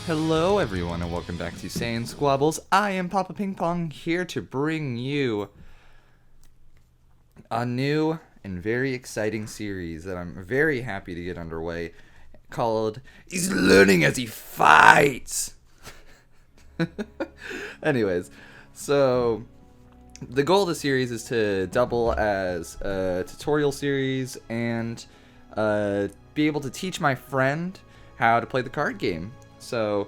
Hello everyone and welcome back to SaiyanSquabbles. I am Papa Ping Pong here to bring you a new and very exciting series that I'm very happy to get underway called He's Learning as He Fights. Anyways, so the goal of the series is to double as a tutorial series and be able to teach my friend how to play the card game. So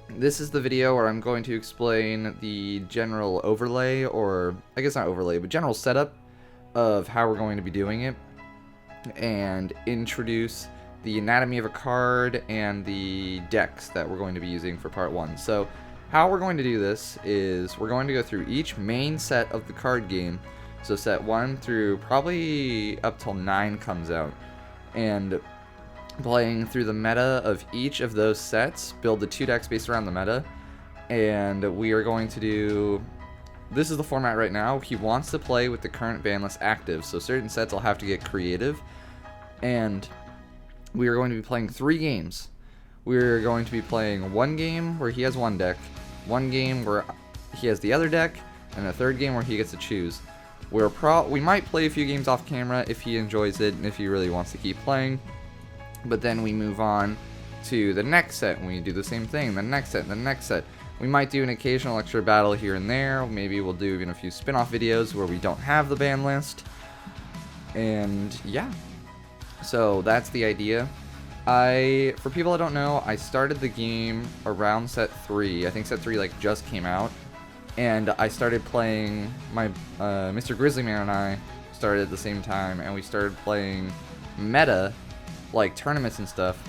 this is the video where I'm going to explain the general overlay, or I guess not overlay, but general setup of how we're going to be doing it, and introduce the anatomy of a card and the decks that we're going to be using for part 1. So how we're going to do this is we're going to go through each main set of the card game, so set 1 through probably up till 9 comes out, and playing through the meta of each of those sets, build the 2 decks based around the meta, and we are going to do, this is the format right now. He wants to play with the current ban list active, so certain sets I'll have to get creative, and we are going to be playing 3 games. We're going to be playing 1 game where he has 1 deck, 1 game where he has the other deck, and a 3rd game where he gets to choose. We might play a few games off camera if he enjoys it and if he really wants to keep playing. But then we move on to the next set, and we do the same thing, the next set, the next set. We might do an occasional extra battle here and there. Maybe we'll do even a few spin-off videos where we don't have the ban list. And yeah, so that's the idea. For people that don't know, I started the game around set 3. I think set 3 like just came out. And I started playing, my Mr. Grizzlyman and I started at the same time, and we started playing meta, like tournaments and stuff,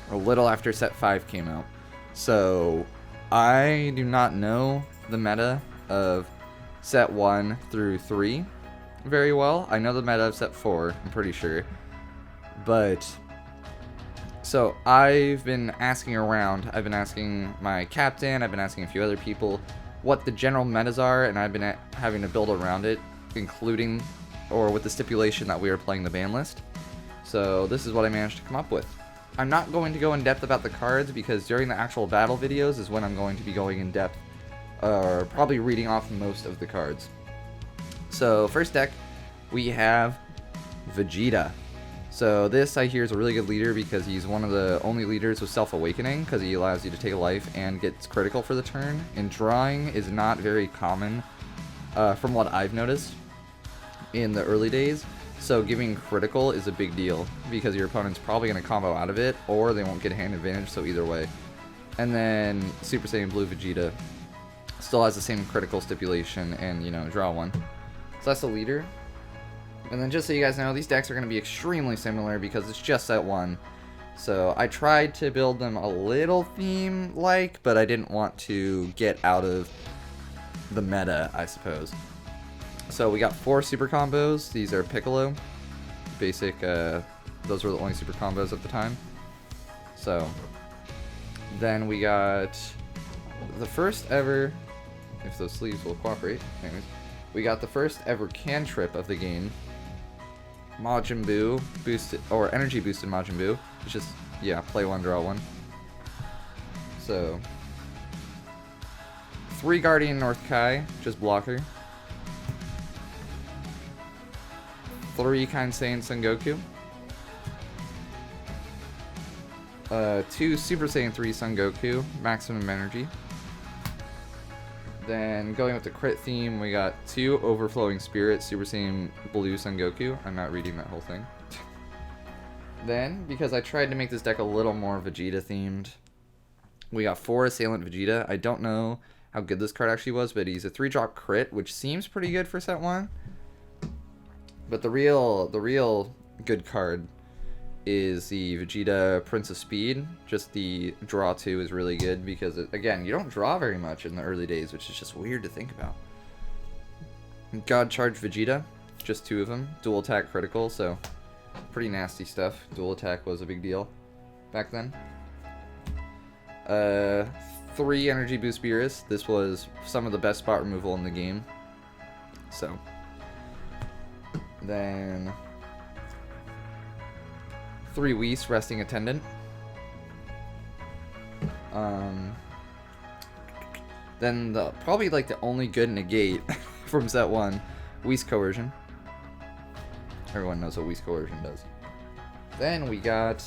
a little after set 5 came out. So I do not know the meta of set 1 through 3 very well. I know the meta of set 4, I'm pretty sure. But so I've been asking around. I've been asking my captain, I've been asking a few other people what the general metas are, and I've been having to build around it, including or with the stipulation that we are playing the ban list. So this is what I managed to come up with. I'm not going to go in depth about the cards because during the actual battle videos is when I'm going to be going in depth, or probably reading off most of the cards. So first deck, we have Vegeta. So this I hear is a really good leader because he's one of the only leaders with self-awakening, because he allows you to take a life and gets critical for the turn. And drawing is not very common from what I've noticed in the early days. So giving critical is a big deal because your opponent's probably going to combo out of it, or they won't get hand advantage, so either way. And then Super Saiyan Blue Vegeta still has the same critical stipulation and, you know, draw 1. So that's the leader. And then just so you guys know, these decks are going to be extremely similar because it's just set 1. So I tried to build them a little theme-like, but I didn't want to get out of the meta, I suppose. So we got 4 super combos. These are Piccolo. Basic, those were the only super combos at the time. So then we got the first ever, if those sleeves will cooperate, anyways, we got the first ever cantrip of the game. Majin Buu boosted, or energy boosted Majin Buu. It's just, yeah, play 1, draw 1. So 3 Guardian North Kai, just blocker. 3 Kind Saiyan Son Goku. 2 Super Saiyan 3 Son Goku, maximum energy. Then going with the crit theme, we got 2 Overflowing Spirit Super Saiyan Blue Son Goku. I'm not reading that whole thing. Then, because I tried to make this deck a little more Vegeta themed, we got 4 Assailant Vegeta. I don't know how good this card actually was, but he's a 3-drop crit, which seems pretty good for set 1. But the real good card is the Vegeta Prince of Speed. Just the draw 2 is really good because, again, you don't draw very much in the early days, which is just weird to think about. God Charge Vegeta, just 2 of them. Dual attack critical, so pretty nasty stuff. Dual attack was a big deal back then. 3 Energy Boost Beerus. This was some of the best spot removal in the game. So then 3 Whis Resting Attendant. Then probably like the only good negate from set 1, Whis Coercion. Everyone knows what Whis Coercion does. Then we got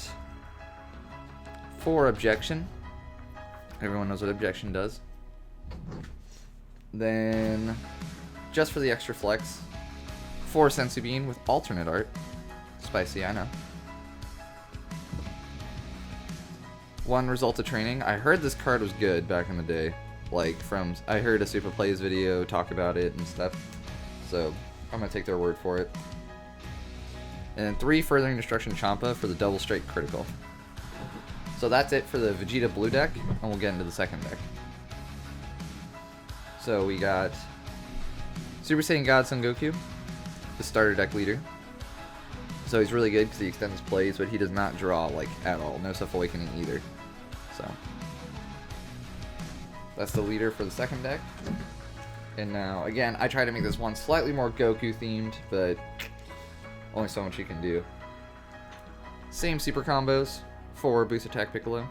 4 Objection. Everyone knows what Objection does. Then, just for the extra flex, 4 Sensu Bean with alternate art. Spicy, I know. 1 Result of Training. I heard this card was good back in the day. Like, I heard a Super Plays video talk about it and stuff. So, I'm going to take their word for it. And then 3 Furthering Destruction Champa for the double straight critical. So that's it for the Vegeta blue deck, and we'll get into the second deck. So we got Super Saiyan God Son Goku, the starter deck leader. So he's really good because he extends plays, but he does not draw, like, at all. No Self Awakening either. So that's the leader for the second deck. And now, again, I try to make this one slightly more Goku themed, but only so much you can do. Same super combos for Boost Attack Piccolo.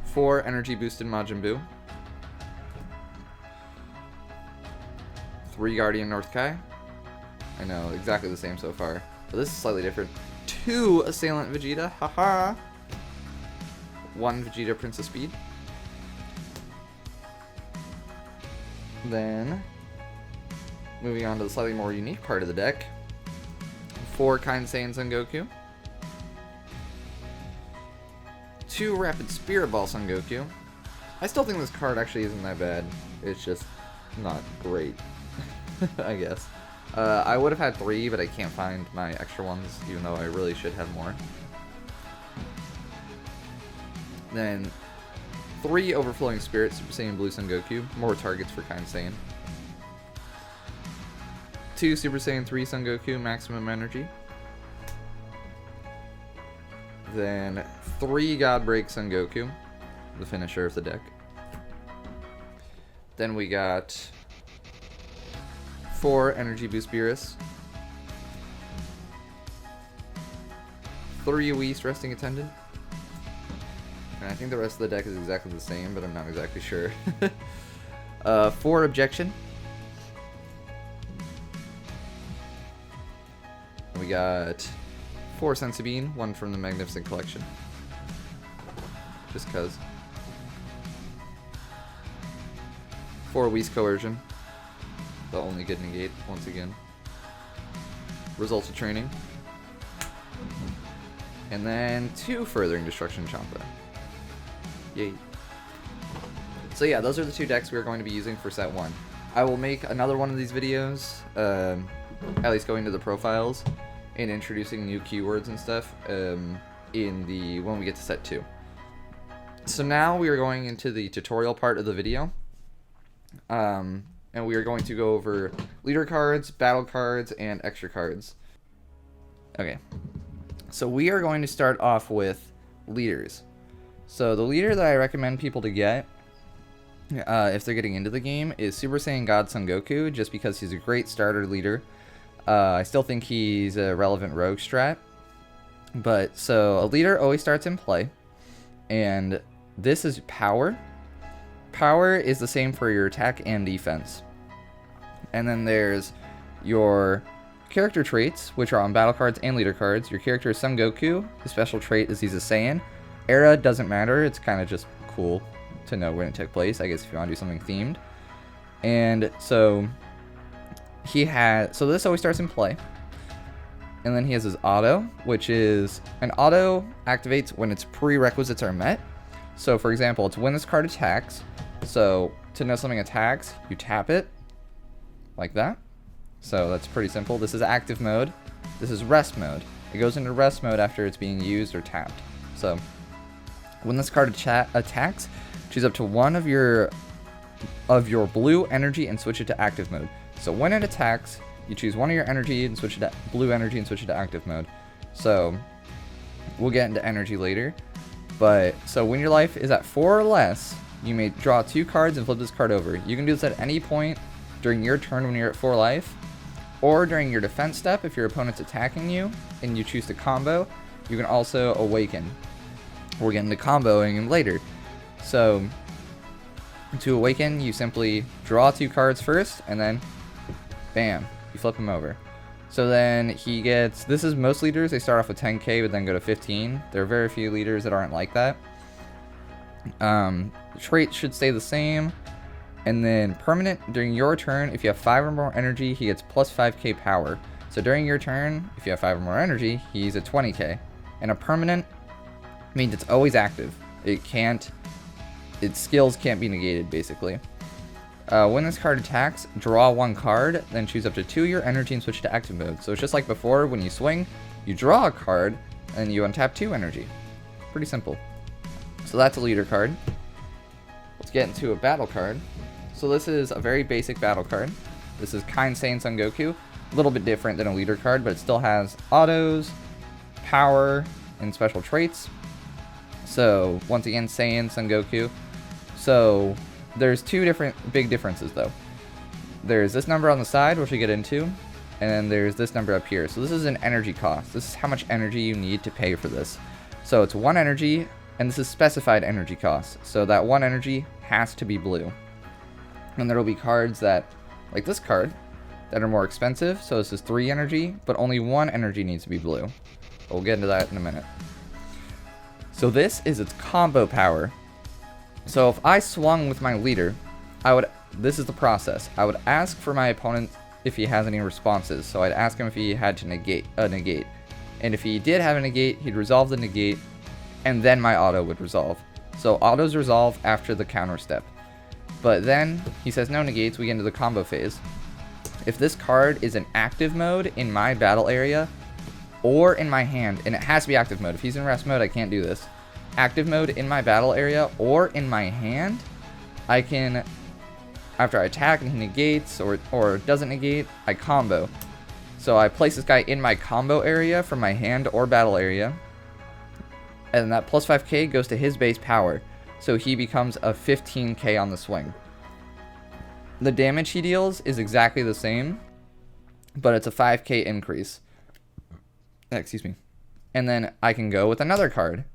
4 Energy Boosted Majin Buu. 3 Guardian North Kai. I know, exactly the same so far. But this is slightly different. 2 Assailant Vegeta. Haha. 1 Vegeta Prince of Speed. Then, moving on to the slightly more unique part of the deck. 4 Kind Saiyan Son Goku. 2 Rapid Spirit Ball Son Goku. I still think this card actually isn't that bad. It's just not great, I guess. I would have had 3, but I can't find my extra ones, even though I really should have more. Then 3 Overflowing Spirit Super Saiyan Blue Son Goku. More targets for Kind Saiyan. 2 Super Saiyan 3 Son Goku, Maximum Energy. Then 3 God Break Son Goku, the finisher of the deck. Then we got 4 Energy Boost Beerus. 3 Whis Resting Attendant. And I think the rest of the deck is exactly the same, but I'm not exactly sure. 4 Objection. We got 4 Sensu Bean, 1 from the Magnificent Collection. Just cuz. 4 Whis Coercion. The only good negate, once again. Results of Training. And then 2 Furthering Destruction Champa. Yay. So yeah, those are the 2 decks we're going to be using for set 1. I will make another one of these videos, at least going to the profiles and introducing new keywords and stuff when we get to set 2. So now we are going into the tutorial part of the video, and we are going to go over leader cards, battle cards, and extra cards. Okay, so we are going to start off with leaders. So the leader that I recommend people to get if they're getting into the game is Super Saiyan God Son Goku, just because he's a great starter leader. I still think he's a relevant rogue strat. But so a leader always starts in play, and this is power. Power is the same for your attack and defense. And then there's your character traits, which are on battle cards and leader cards. Your character is Son Goku. His special trait is he's a Saiyan. Era doesn't matter. It's kind of just cool to know when it took place, I guess, if you want to do something themed. And so so this always starts in play. And then he has his auto, which is an auto activates when its prerequisites are met. So for example, it's when this card attacks. So to know something attacks, you tap it like that. So that's pretty simple. This is active mode. This is rest mode. It goes into rest mode after it's being used or tapped. So when this card attacks, choose up to 1 of your blue energy and switch it to active mode. So when it attacks, you choose 1 of your energy and switch it to blue energy and switch it to active mode. So we'll get into energy later. But so when your life is at 4 or less, you may draw 2 cards and flip this card over. You can do this at any point during your turn when you're at 4 life, or during your defense step if your opponent's attacking you and you choose to combo. you can also awaken. We'll get into comboing him later. So, to awaken, you simply draw 2 cards first, and then, bam, you flip him over. So then he gets, this is most leaders, they start off with 10k, but then go to 15. There are very few leaders that aren't like that. Traits should stay the same. And then permanent, during your turn, if you have 5 or more energy, he gets plus 5k power. So during your turn, if you have 5 or more energy, he's at 20k. And a permanent means it's always active. Its skills can't be negated, basically. When this card attacks, draw 1 card, then choose up to 2 of your energy and switch to active mode. So it's just like before, when you swing, you draw a card, and you untap 2 energy. Pretty simple. So that's a leader card. Let's get into a battle card. So this is a very basic battle card. This is Kind Saiyan Son Goku. A little bit different than a leader card, but it still has autos, power, and special traits. So once again, Saiyan Son Goku. So there's 2 big differences though. There's this number on the side, which we get into, and then there's this number up here. So this is an energy cost. This is how much energy you need to pay for this. So it's 1 energy, and this is specified energy cost. So that 1 energy has to be blue. And there will be cards that, like this card, that are more expensive. So this is 3 energy, but only 1 energy needs to be blue. But we'll get into that in a minute. So this is its combo power. So if I swung with my leader, this is the process. I would ask for my opponent if he has any responses. So I'd ask him if he had to negate a negate. And if he did have a negate, he'd resolve the negate, and then my auto would resolve. So autos resolve after the counter step. But then he says no negates, we get into the combo phase. If this card is in active mode in my battle area or in my hand, and it has to be active mode. If he's in rest mode, I can't do this. Active mode in my battle area or in my hand, I can, after I attack and he negates or doesn't negate, I combo. So I place this guy in my combo area from my hand or battle area, and that plus 5k goes to his base power. So he becomes a 15k on the swing. The damage he deals is exactly the same, but it's a 5k increase. Excuse me. And then I can go with another card.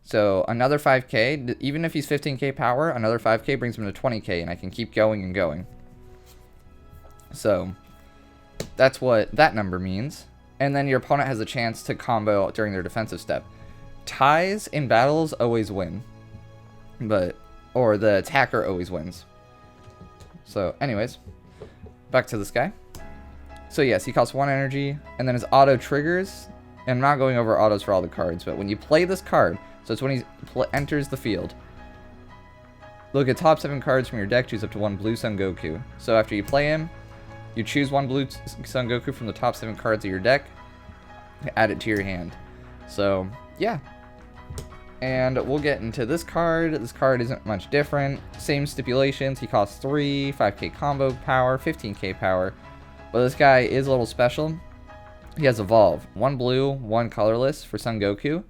So another 5k, even if he's 15k power, another 5k brings him to 20k, and I can keep going and going. So that's what that number means. And then your opponent has a chance to combo during their defensive step. Ties in battles always win. Or the attacker always wins. So anyways, back to this guy. So yes, he costs 1 energy, and then his auto triggers. And I'm not going over autos for all the cards, but when you play this card, so it's when he enters the field. Look at top 7 cards from your deck, choose up to 1 blue Son Goku. So after you play him, you choose 1 blue Son Goku from the top 7 cards of your deck, add it to your hand. So yeah. And we'll get into this card. This card isn't much different. Same stipulations. He costs 3, 5k combo power, 15k power. But this guy is a little special. He has Evolve. 1 blue, 1 colorless for Son Goku.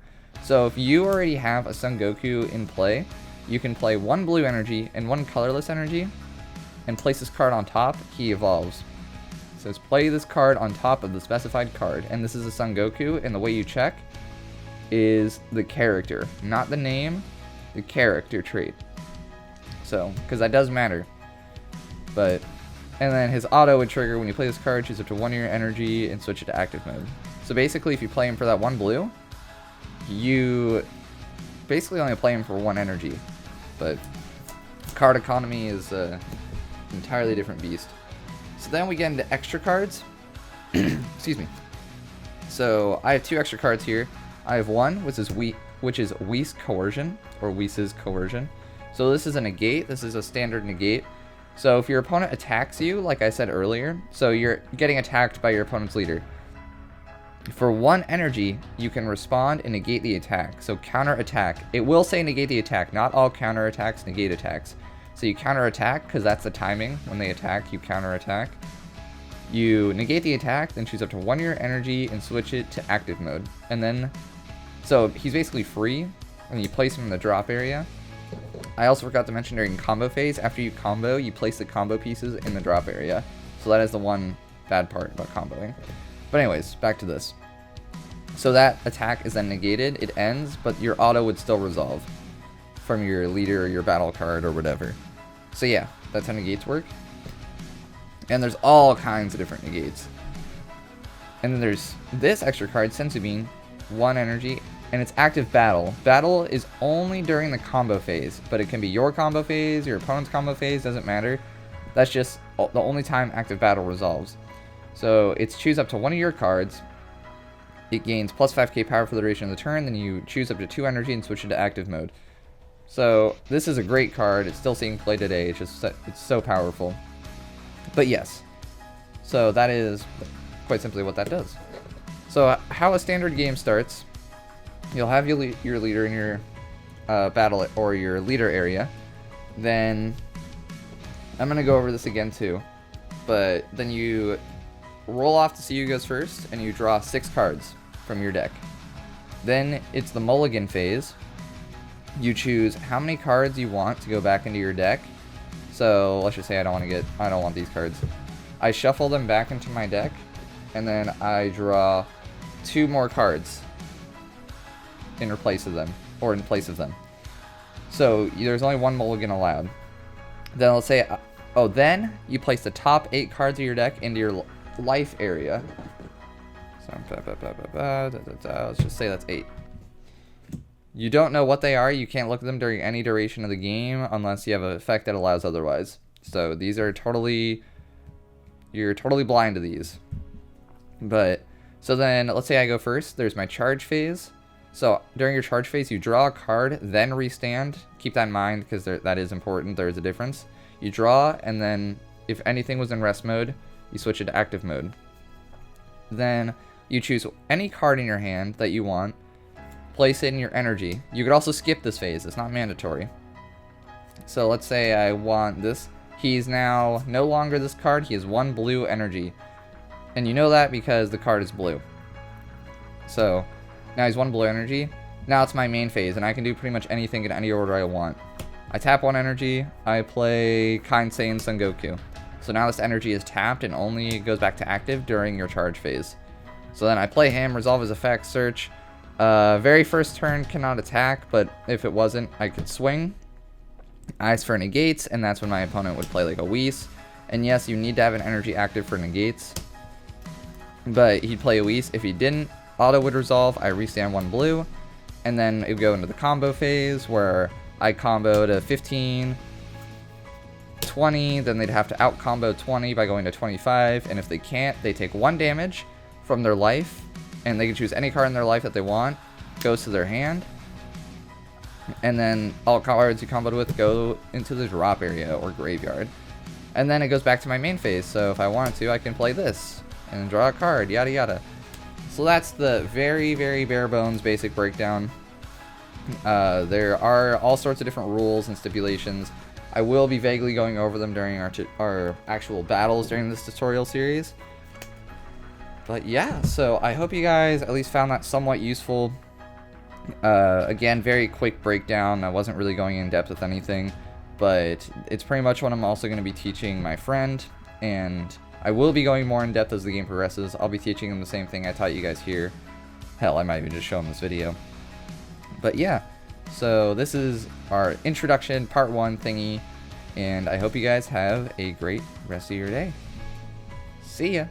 So if you already have a Son Goku in play, you can play 1 blue energy and 1 colorless energy and place this card on top. He evolves. So let's play this card on top of the specified card. And this is a Son Goku, and the way you check is the character, not the name, the character trait. So, because that does matter. And then his auto would trigger when you play this card, choose up to 1 of your energy and switch it to active mode. So basically, if you play him for that 1 blue, you basically only play him for 1 energy. But card economy is an entirely different beast. So then we get into extra cards. Excuse me. So I have 2 extra cards here. I have 1, which is Whis Coercion, or Whis' Coercion. So this is a negate. This is a standard negate. So if your opponent attacks you, like I said earlier, so you're getting attacked by your opponent's leader. For 1 energy, you can respond and negate the attack. So counter attack. It will say negate the attack. Not all counter attacks negate attacks. So you counter attack, because that's the timing. When they attack, you counter attack. You negate the attack, then choose up to 1 of your energy and switch it to active mode. And then, so he's basically free, and you place him in the drop area. I also forgot to mention during combo phase, after you combo, you place the combo pieces in the drop area. So that is the one bad part about comboing. But anyways, back to this. So that attack is then negated, it ends, but your auto would still resolve from your leader or your battle card or whatever. So yeah, that's how negates work. And there's all kinds of different negates. And then there's this extra card, Senzu Bean, 1 energy, and it's active battle. Battle is only during the combo phase, but it can be your combo phase, your opponent's combo phase, doesn't matter. That's just the only time active battle resolves. So it's choose up to 1 of your cards. It gains plus 5k power for the duration of the turn, then you choose up to 2 energy and switch it to active mode. So this is a great card. It's still seeing play today. It's so powerful. But yes, so that is quite simply what that does. So how a standard game starts, you'll have your leader in your battle or your leader area. Then I'm gonna go over this again too, but then you roll off to see who goes first, and you draw 6 cards from your deck. Then it's the mulligan phase. You choose how many cards you want to go back into your deck. So let's just say I don't want these cards. I shuffle them back into my deck, and then I draw 2 more cards in place of them. So there's only 1 mulligan allowed. Then let's say, then you place the top 8 cards of your deck into your life area. So let's just say that's 8. You don't know what they are. You can't look at them during any duration of the game unless you have an effect that allows otherwise. So these are you're totally blind to these. But so then let's say I go first. There's my charge phase. So during your charge phase, you draw a card, then restand. Keep that in mind because that is important. There is a difference. You draw, and then if anything was in rest mode, you switch it to active mode. Then you choose any card in your hand that you want. Place it in your energy. You could also skip this phase. It's not mandatory. So let's say I want this. He's now no longer this card. He has 1 blue energy. And you know that because the card is blue. So now he's 1 blue energy. Now it's my main phase, and I can do pretty much anything in any order I want. I tap 1 energy. I play Kind Saiyan Son Goku. So now this energy is tapped and only goes back to active during your charge phase. So then I play him, resolve his effects, search. Very first turn cannot attack, but if it wasn't, I could swing. Eyes for negates, and that's when my opponent would play like a Whis. And yes, you need to have an energy active for negates. But he'd play a Whis. If he didn't, auto would resolve. I restand 1 blue. And then it would go into the combo phase where I combo to 15, 20. Then they'd have to out combo 20 by going to 25. And if they can't, they take 1 damage from their life. And they can choose any card in their life that they want. Goes to their hand. And then all cards you comboed with go into the drop area or graveyard. And then it goes back to my main phase. So if I wanted to, I can play this and draw a card, yada yada. So that's the very, very bare bones basic breakdown. There are all sorts of different rules and stipulations. I will be vaguely going over them during our actual battles during this tutorial series. But yeah, so I hope you guys at least found that somewhat useful. Again, very quick breakdown. I wasn't really going in depth with anything, but it's pretty much what I'm also going to be teaching my friend, and I will be going more in depth as the game progresses. I'll be teaching him the same thing I taught you guys here. Hell, I might even just show him this video. But yeah, so this is our introduction part 1 thingy, and I hope you guys have a great rest of your day. See ya!